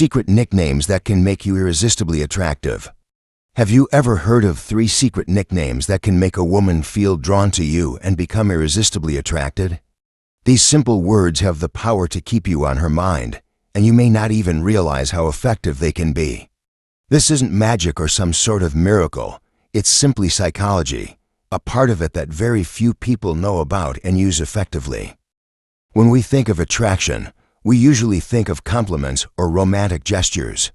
secret nicknames that can make you irresistibly attractive. Have you ever heard of 3 secret nicknames that can make a woman feel drawn to you and become irresistibly attracted? These simple words have the power to keep you on her mind, and you may not even realize how effective they can be. This isn't magic or some sort of miracle. It's simply psychology, a part of it that very few people know about and use effectively. When we think of attraction, we usually think of compliments or romantic gestures.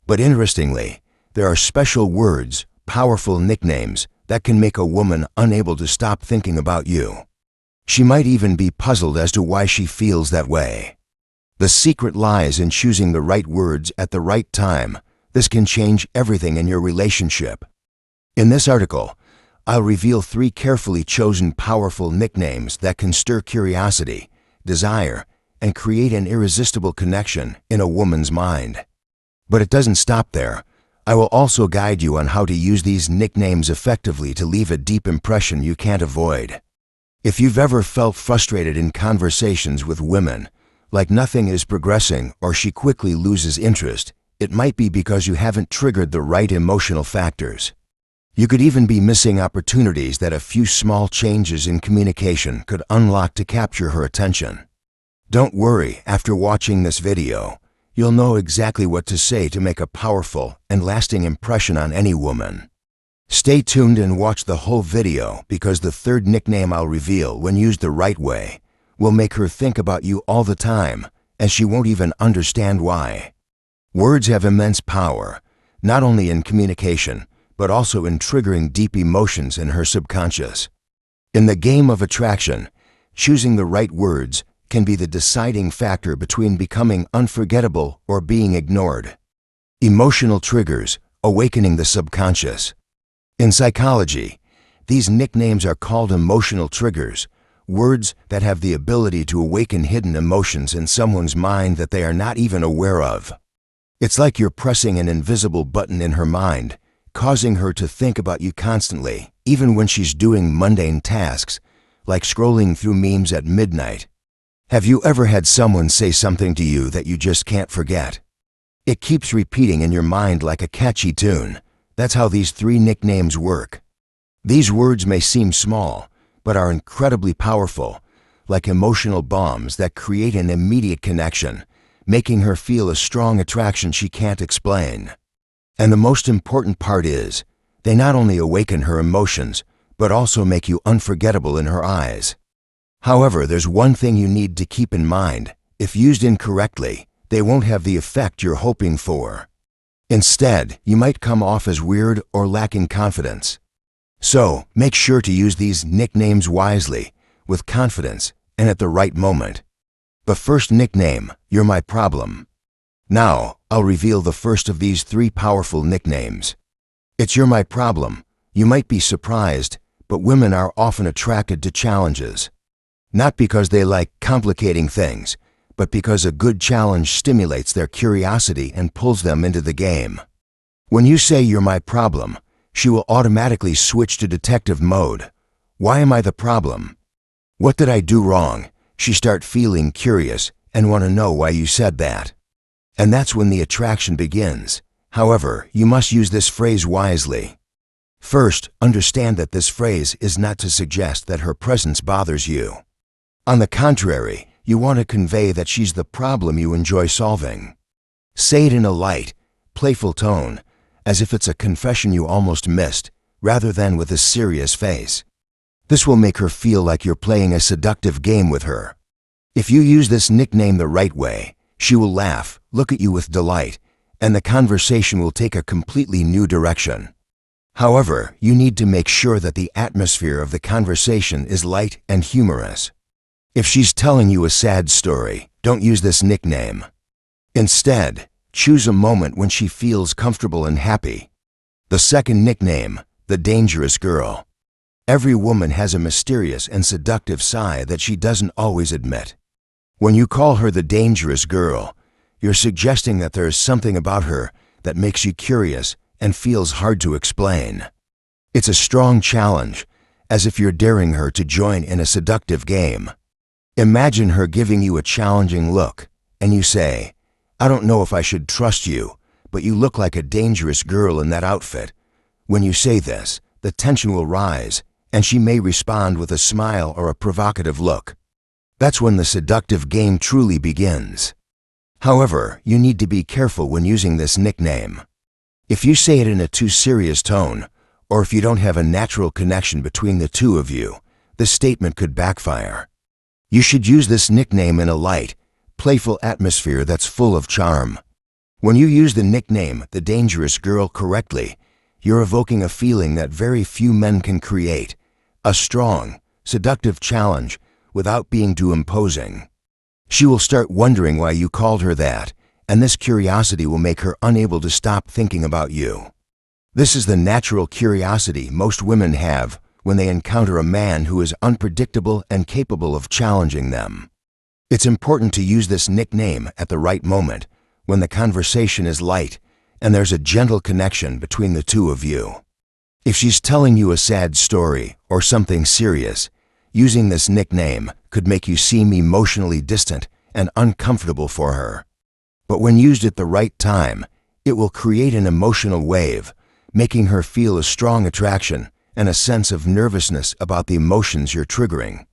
But interestingly, there are special words, powerful nicknames, that can make a woman unable to stop thinking about you. She might even be puzzled as to why she feels that way. The secret lies in choosing the right words at the right time. This can change everything in your relationship. In this article, I'll reveal 3 carefully chosen powerful nicknames that can stir curiosity, desire, and create an irresistible connection in a woman's mind. But it doesn't stop there. I will also guide you on how to use these nicknames effectively to leave a deep impression you can't avoid. If you've ever felt frustrated in conversations with women, like nothing is progressing or she quickly loses interest, it might be because you haven't triggered the right emotional factors. You could even be missing opportunities that a few small changes in communication could unlock to capture her attention. Don't worry, after watching this video, you'll know exactly what to say to make a powerful and lasting impression on any woman. Stay tuned and watch the whole video because the 3rd nickname I'll reveal, when used the right way, will make her think about you all the time, and she won't even understand why. Words have immense power, not only in communication, but also in triggering deep emotions in her subconscious. In the game of attraction, choosing the right words can be the deciding factor between becoming unforgettable or being ignored. Emotional triggers, awakening the subconscious. In psychology, these nicknames are called emotional triggers, words that have the ability to awaken hidden emotions in someone's mind that they are not even aware of. It's like you're pressing an invisible button in her mind, causing her to think about you constantly, even when she's doing mundane tasks, like scrolling through memes at midnight. Have you ever had someone say something to you that you just can't forget? It keeps repeating in your mind like a catchy tune. That's how these 3 nicknames work. These words may seem small, but are incredibly powerful, like emotional bombs that create an immediate connection, making her feel a strong attraction she can't explain. And the most important part is, they not only awaken her emotions, but also make you unforgettable in her eyes. However, there's one thing you need to keep in mind. If used incorrectly, they won't have the effect you're hoping for. Instead, you might come off as weird or lacking confidence. So, make sure to use these nicknames wisely, with confidence, and at the right moment. The first nickname, "You're my problem." Now, I'll reveal the first of these 3 powerful nicknames. It's "You're my problem." You might be surprised, but women are often attracted to challenges. Not because they like complicating things, but because a good challenge stimulates their curiosity and pulls them into the game. When you say "You're my problem," she will automatically switch to detective mode. Why am I the problem? What did I do wrong? She start feeling curious and want to know why you said that. And that's when the attraction begins. However, you must use this phrase wisely. First, understand that this phrase is not to suggest that her presence bothers you. On the contrary, you want to convey that she's the problem you enjoy solving. Say it in a light, playful tone, as if it's a confession you almost missed, rather than with a serious face. This will make her feel like you're playing a seductive game with her. If you use this nickname the right way, she will laugh, look at you with delight, and the conversation will take a completely new direction. However, you need to make sure that the atmosphere of the conversation is light and humorous. If she's telling you a sad story, don't use this nickname. Instead, choose a moment when she feels comfortable and happy. The second nickname, "The Dangerous Girl." Every woman has a mysterious and seductive side that she doesn't always admit. When you call her the dangerous girl, you're suggesting that there is something about her that makes you curious and feels hard to explain. It's a strong challenge, as if you're daring her to join in a seductive game. Imagine her giving you a challenging look, and you say, "I don't know if I should trust you, but you look like a dangerous girl in that outfit." When you say this, the tension will rise, and she may respond with a smile or a provocative look. That's when the seductive game truly begins. However, you need to be careful when using this nickname. If you say it in a too serious tone, or if you don't have a natural connection between the two of you, this statement could backfire. You should use this nickname in a light, playful atmosphere that's full of charm. When you use the nickname, the dangerous girl, correctly, you're evoking a feeling that very few men can create, a strong, seductive challenge without being too imposing. She will start wondering why you called her that, and this curiosity will make her unable to stop thinking about you. This is the natural curiosity most women have when they encounter a man who is unpredictable and capable of challenging them. It's important to use this nickname at the right moment, when the conversation is light and there's a gentle connection between the two of you. If she's telling you a sad story or something serious, using this nickname could make you seem emotionally distant and uncomfortable for her. But when used at the right time, it will create an emotional wave, making her feel a strong attraction and a sense of nervousness about the emotions you're triggering.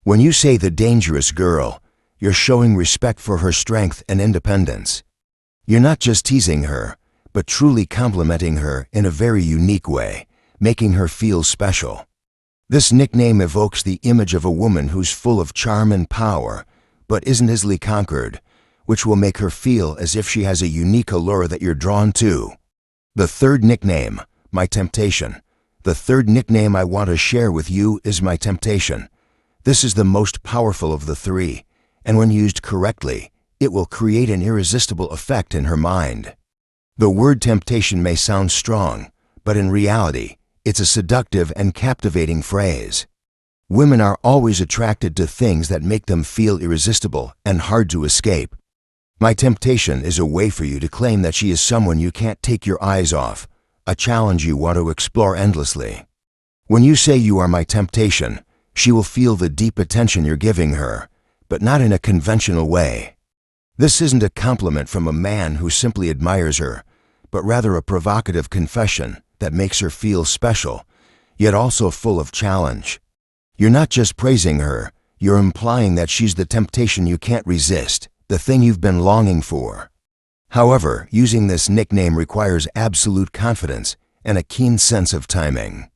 When you say the dangerous girl, you're showing respect for her strength and independence. You're not just teasing her, but truly complimenting her in a very unique way, making her feel special. This nickname evokes the image of a woman who's full of charm and power, but isn't easily conquered, which will make her feel as if she has a unique allure that you're drawn to. The third nickname, my temptation. The third nickname I want to share with you is my temptation. This is the most powerful of the three, and when used correctly, it will create an irresistible effect in her mind. The word temptation may sound strong, but in reality, it's a seductive and captivating phrase. Women are always attracted to things that make them feel irresistible and hard to escape. My temptation is a way for you to claim that she is someone you can't take your eyes off, a challenge you want to explore endlessly. When you say you are my temptation, she will feel the deep attention you're giving her, but not in a conventional way. This isn't a compliment from a man who simply admires her, but rather a provocative confession that makes her feel special, yet also full of challenge. You're not just praising her, you're implying that she's the temptation you can't resist, the thing you've been longing for. However, using this nickname requires absolute confidence and a keen sense of timing.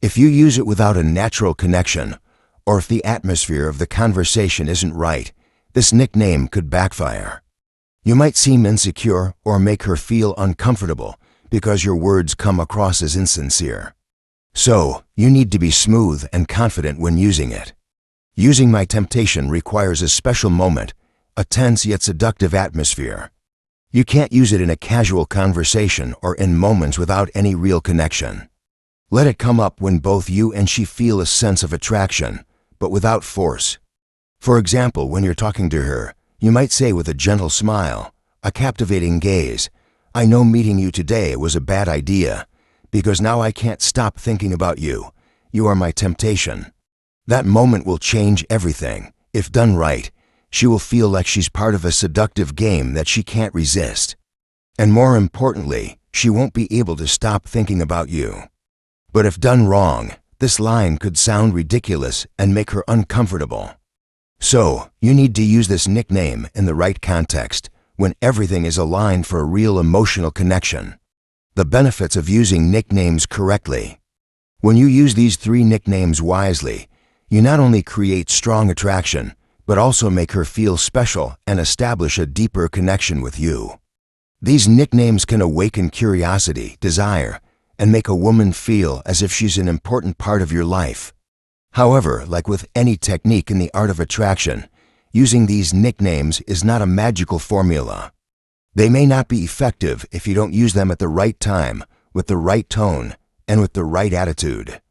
If you use it without a natural connection, or if the atmosphere of the conversation isn't right, this nickname could backfire. You might seem insecure or make her feel uncomfortable because your words come across as insincere. So, you need to be smooth and confident when using it. Using my temptation requires a special moment, a tense yet seductive atmosphere. You can't use it in a casual conversation or in moments without any real connection. Let it come up when both you and she feel a sense of attraction, but without force. For example, when you're talking to her, you might say with a gentle smile, a captivating gaze, "I know meeting you today was a bad idea, because now I can't stop thinking about you. You are my temptation." That moment will change everything. If done right, she will feel like she's part of a seductive game that she can't resist. And more importantly, she won't be able to stop thinking about you. But if done wrong, this line could sound ridiculous and make her uncomfortable. So, you need to use this nickname in the right context, when everything is aligned for a real emotional connection. The benefits of using nicknames correctly. When you use these 3 nicknames wisely, you not only create strong attraction, but also make her feel special and establish a deeper connection with you. These nicknames can awaken curiosity, desire, and make a woman feel as if she's an important part of your life. However, like with any technique in the art of attraction, using these nicknames is not a magical formula. They may not be effective if you don't use them at the right time, with the right tone, and with the right attitude.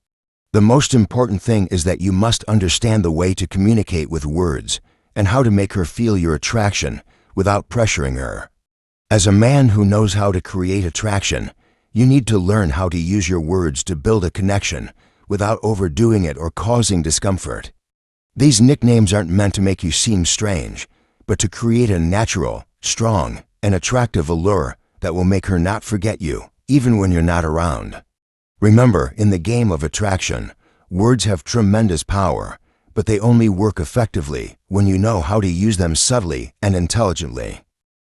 The most important thing is that you must understand the way to communicate with words and how to make her feel your attraction without pressuring her. As a man who knows how to create attraction, you need to learn how to use your words to build a connection without overdoing it or causing discomfort. These nicknames aren't meant to make you seem strange, but to create a natural, strong, an attractive allure that will make her not forget you, even when you're not around. Remember, in the game of attraction, words have tremendous power, but they only work effectively when you know how to use them subtly and intelligently.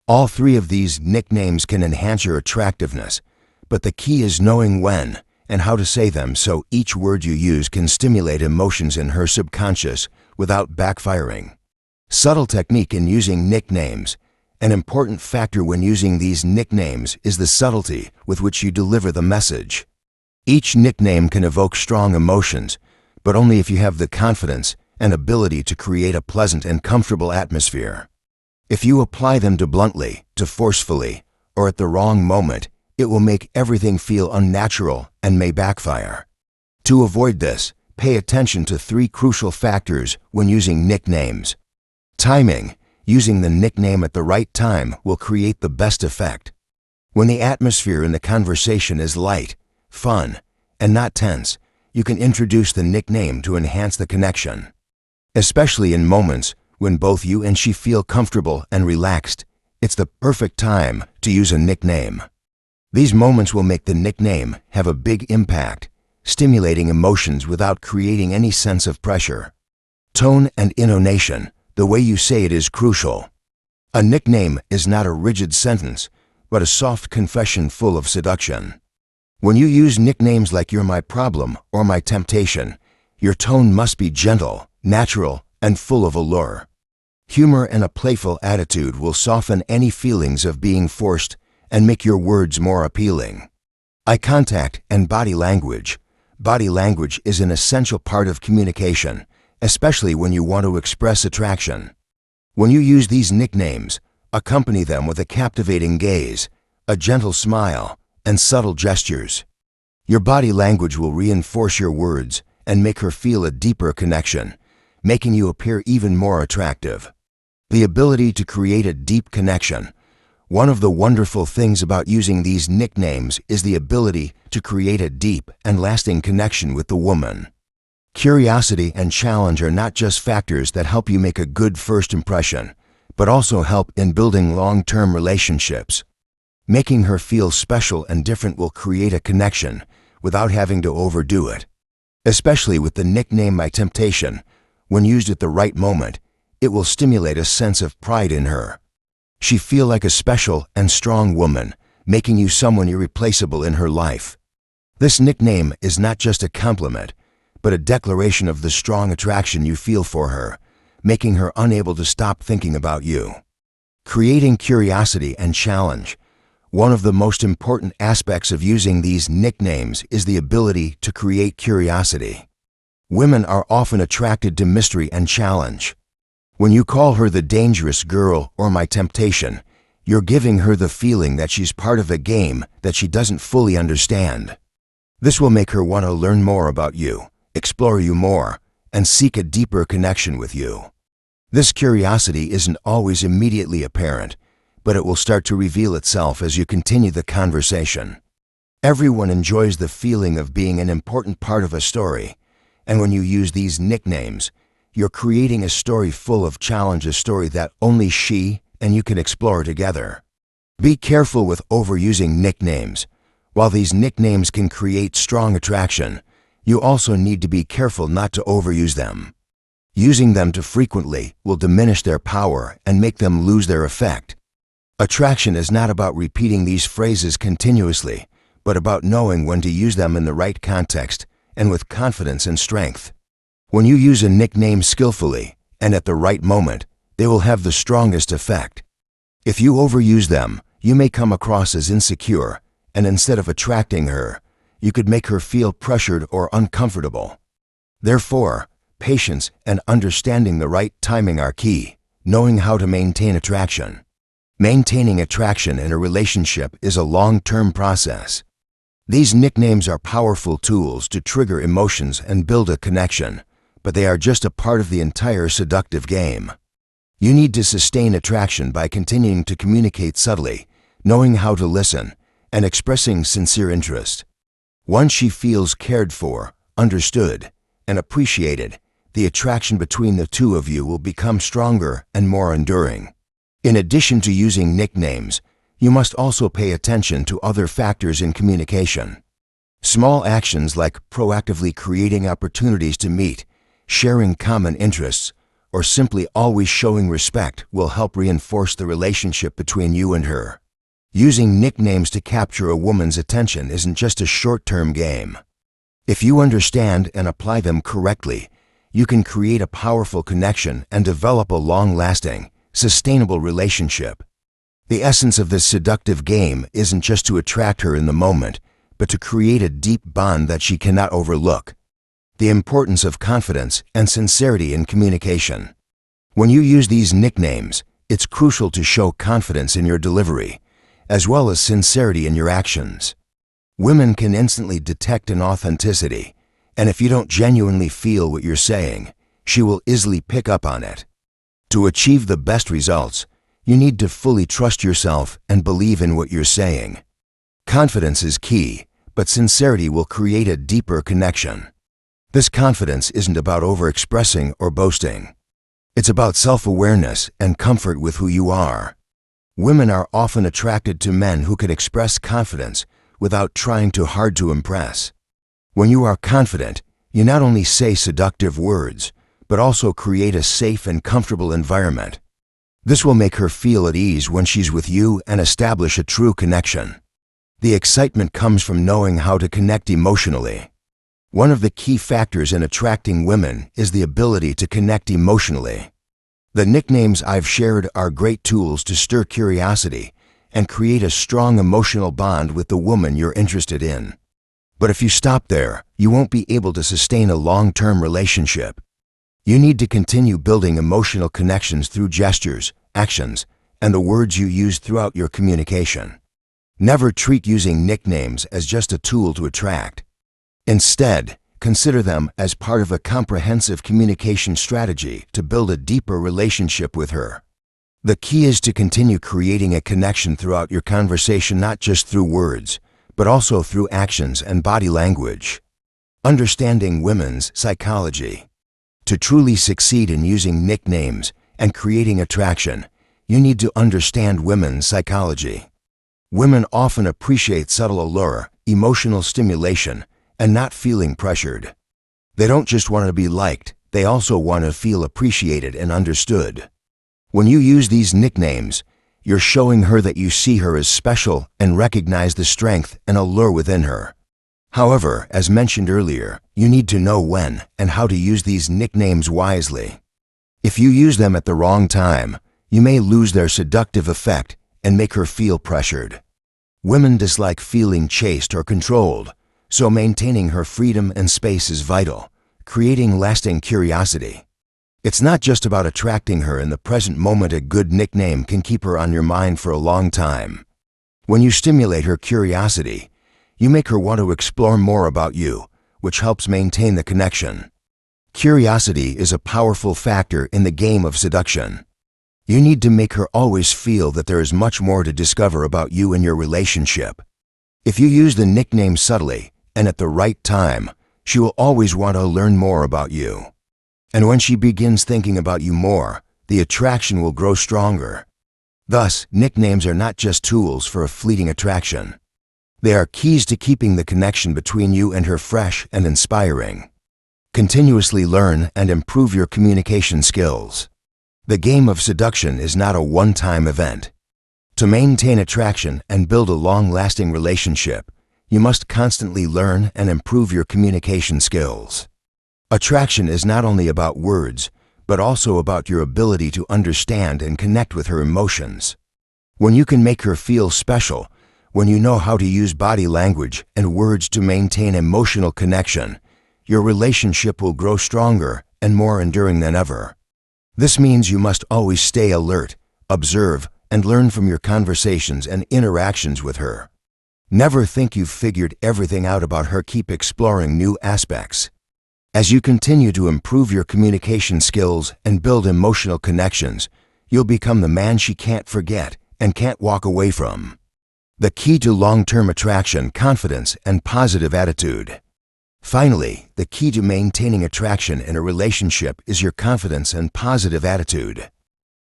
All three of these nicknames can enhance your attractiveness, but the key is knowing when and how to say them so each word you use can stimulate emotions in her subconscious without backfiring. Subtle technique in using nicknames. An important factor when using these nicknames is the subtlety with which you deliver the message. Each nickname can evoke strong emotions, but only if you have the confidence and ability to create a pleasant and comfortable atmosphere. If you apply them too bluntly, too forcefully, or at the wrong moment, it will make everything feel unnatural and may backfire. To avoid this, pay attention to three crucial factors when using nicknames. Timing. Using the nickname at the right time will create the best effect. When the atmosphere in the conversation is light, fun, and not tense, you can introduce the nickname to enhance the connection. Especially in moments when both you and she feel comfortable and relaxed, it's the perfect time to use a nickname. These moments will make the nickname have a big impact, stimulating emotions without creating any sense of pressure. Tone and intonation. The way you say it is crucial. A nickname is not a rigid sentence, but a soft confession full of seduction. When you use nicknames like "you're my problem" or "my temptation," your tone must be gentle, natural, and full of allure. Humor and a playful attitude will soften any feelings of being forced and make your words more appealing. Eye contact and body language. Body language is an essential part of communication, especially when you want to express attraction. When you use these nicknames, accompany them with a captivating gaze, a gentle smile, and subtle gestures. Your body language will reinforce your words and make her feel a deeper connection, making you appear even more attractive. The ability to create a deep connection. One of the wonderful things about using these nicknames is the ability to create a deep and lasting connection with the woman. Curiosity and challenge are not just factors that help you make a good first impression, but also help in building long-term relationships. Making her feel special and different will create a connection without having to overdo it. Especially with the nickname "my temptation," when used at the right moment, it will stimulate a sense of pride in her. She feel like a special and strong woman, making you someone irreplaceable in her life. This nickname is not just a compliment, but a declaration of the strong attraction you feel for her, making her unable to stop thinking about you. Creating curiosity and challenge. One of the most important aspects of using these nicknames is the ability to create curiosity. Women are often attracted to mystery and challenge. When you call her "the dangerous girl" or "my temptation," you're giving her the feeling that she's part of a game that she doesn't fully understand. This will make her want to learn more about you, explore you more, and seek a deeper connection with you. This curiosity isn't always immediately apparent, but it will start to reveal itself as you continue the conversation. Everyone enjoys the feeling of being an important part of a story, and when you use these nicknames, you're creating a story full of challenge, a story that only she and you can explore together. Be careful with overusing nicknames. While these nicknames can create strong attraction, you also need to be careful not to overuse them. Using them too frequently will diminish their power and make them lose their effect. Attraction is not about repeating these phrases continuously, but about knowing when to use them in the right context and with confidence and strength. When you use a nickname skillfully and at the right moment, they will have the strongest effect. If you overuse them, you may come across as insecure, and instead of attracting her, you could make her feel pressured or uncomfortable. Therefore, patience and understanding the right timing are key, knowing how to maintain attraction. Maintaining attraction in a relationship is a long-term process. These nicknames are powerful tools to trigger emotions and build a connection, but they are just a part of the entire seductive game. You need to sustain attraction by continuing to communicate subtly, knowing how to listen, and expressing sincere interest. Once she feels cared for, understood, and appreciated, the attraction between the two of you will become stronger and more enduring. In addition to using nicknames, you must also pay attention to other factors in communication. Small actions like proactively creating opportunities to meet, sharing common interests, or simply always showing respect will help reinforce the relationship between you and her. Using nicknames to capture a woman's attention isn't just a short-term game. If you understand and apply them correctly, you can create a powerful connection and develop a long-lasting, sustainable relationship. The essence of this seductive game isn't just to attract her in the moment, but to create a deep bond that she cannot overlook. The importance of confidence and sincerity in communication. When you use these nicknames, it's crucial to show confidence in your delivery, as well as sincerity in your actions. Women can instantly detect an authenticity, and if you don't genuinely feel what you're saying, she will easily pick up on it. To achieve the best results, you need to fully trust yourself and believe in what you're saying. Confidence is key, but sincerity will create a deeper connection. This confidence isn't about overexpressing or boasting. It's about self-awareness and comfort with who you are. Women are often attracted to men who can express confidence without trying too hard to impress. When you are confident, you not only say seductive words, but also create a safe and comfortable environment. This will make her feel at ease when she's with you and establish a true connection. The excitement comes from knowing how to connect emotionally. One of the key factors in attracting women is the ability to connect emotionally. The nicknames I've shared are great tools to stir curiosity and create a strong emotional bond with the woman you're interested in. But if you stop there, you won't be able to sustain a long-term relationship. You need to continue building emotional connections through gestures, actions, and the words you use throughout your communication. Never treat using nicknames as just a tool to attract. Instead, consider them as part of a comprehensive communication strategy to build a deeper relationship with her. The key is to continue creating a connection throughout your conversation, not just through words, but also through actions and body language. Understanding women's psychology. To truly succeed in using nicknames and creating attraction, you need to understand women's psychology. Women often appreciate subtle allure, emotional stimulation, and not feeling pressured. They don't just want to be liked, they also want to feel appreciated and understood. When you use these nicknames, you're showing her that you see her as special and recognize the strength and allure within her. However, as mentioned earlier, you need to know when and how to use these nicknames wisely. If you use them at the wrong time, you may lose their seductive effect and make her feel pressured. Women dislike feeling chased or controlled, so maintaining her freedom and space is vital, creating lasting curiosity. It's not just about attracting her in the present moment. A good nickname can keep her on your mind for a long time. When you stimulate her curiosity, you make her want to explore more about you, which helps maintain the connection. Curiosity is a powerful factor in the game of seduction. You need to make her always feel that there is much more to discover about you and your relationship. If you use the nickname subtly and at the right time, she will always want to learn more about you. And when she begins thinking about you more, the attraction will grow stronger. Thus, nicknames are not just tools for a fleeting attraction. They are keys to keeping the connection between you and her fresh and inspiring. Continuously learn and improve your communication skills. The game of seduction is not a one-time event. To maintain attraction and build a long-lasting relationship, you must constantly learn and improve your communication skills. Attraction is not only about words, but also about your ability to understand and connect with her emotions. When you can make her feel special, when you know how to use body language and words to maintain emotional connection, your relationship will grow stronger and more enduring than ever. This means you must always stay alert, observe, and learn from your conversations and interactions with her. Never think you've figured everything out about her. Keep exploring new aspects. As you continue to improve your communication skills and build emotional connections, you'll become the man she can't forget and can't walk away from. The key to long-term attraction: confidence and positive attitude. Finally, the key to maintaining attraction in a relationship is your confidence and positive attitude.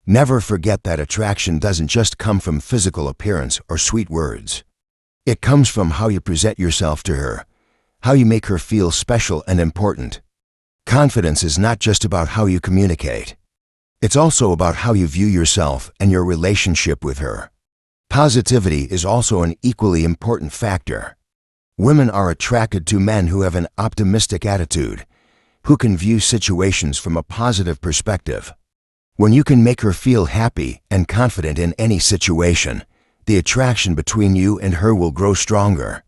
Never forget that attraction doesn't just come from physical appearance or sweet words. It comes from how you present yourself to her, how you make her feel special and important. Confidence is not just about how you communicate. It's also about how you view yourself and your relationship with her. Positivity is also an equally important factor. Women are attracted to men who have an optimistic attitude, who can view situations from a positive perspective. When you can make her feel happy and confident in any situation, the attraction between you and her will grow stronger.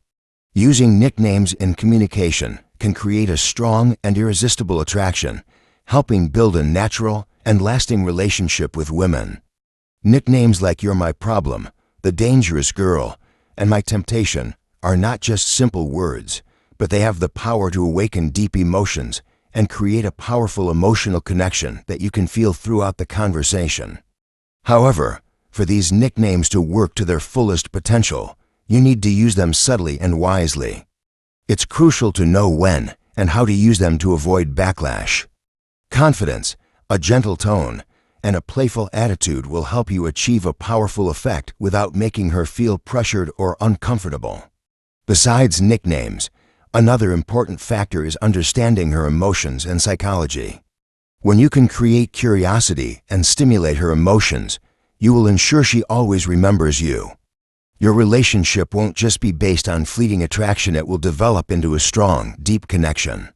Using nicknames in communication can create a strong and irresistible attraction, helping build a natural and lasting relationship with women. Nicknames like "You're my problem," "The dangerous girl," and "My temptation" are not just simple words, but they have the power to awaken deep emotions and create a powerful emotional connection that you can feel throughout the conversation. However, for these nicknames to work to their fullest potential, you need to use them subtly and wisely. It's crucial to know when and how to use them to avoid backlash. Confidence, a gentle tone, and a playful attitude will help you achieve a powerful effect without making her feel pressured or uncomfortable. Besides nicknames, another important factor is understanding her emotions and psychology. When you can create curiosity and stimulate her emotions, you will ensure she always remembers you. Your relationship won't just be based on fleeting attraction, it will develop into a strong, deep connection.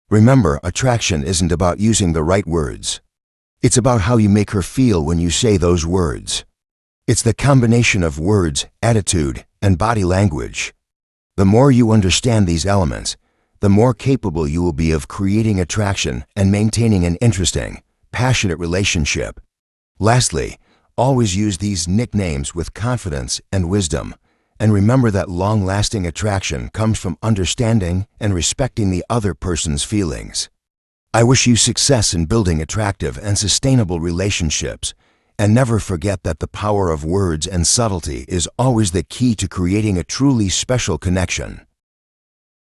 Remember, attraction isn't about using the right words. It's about how you make her feel when you say those words. It's the combination of words, attitude, and body language. The more you understand these elements, the more capable you will be of creating attraction and maintaining an interesting, passionate relationship. Lastly, always use these nicknames with confidence and wisdom, and remember that long-lasting attraction comes from understanding and respecting the other person's feelings. I wish you success in building attractive and sustainable relationships, and never forget that the power of words and subtlety is always the key to creating a truly special connection.